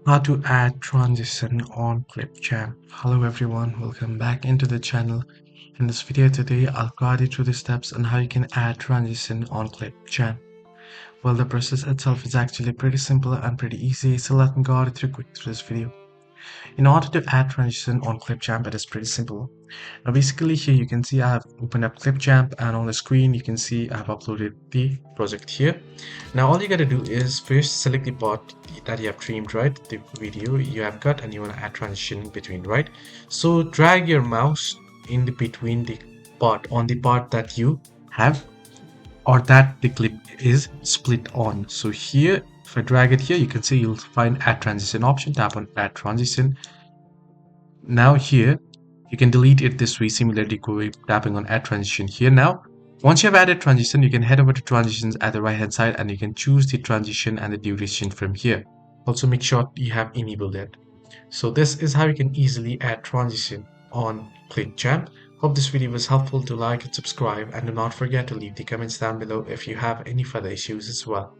How to add transition on ClipChamp. Hello everyone, welcome back into the channel. In this video today, I'll guide you through the steps on how you can add transition on ClipChamp. Well, the process itself is actually pretty simple and pretty easy, so let me guide you through this video. In order to add transition on ClipChamp, it is pretty simple. Now basically here you can see I have opened up ClipChamp, and on the screen you can see I have uploaded the project here. Now all you gotta do is first select the part that you have trimmed, right? The video you have got and you want to add transition in between, right? So drag your mouse in the between the part on the part that you have or that the clip is split on. So here if I drag it here, you can see you'll find add transition option. Tap on add transition. Now here you can delete it this way, similarly tapping on add transition here. Now once you have added transition, you can head over to transitions at the right hand side and you can choose the transition and the duration from here. Also make sure you have enabled it. So this is how you can easily add transition on ClipChamp. Hope this video was helpful. To like and subscribe, and do not forget to leave the comments down below if you have any further issues as well.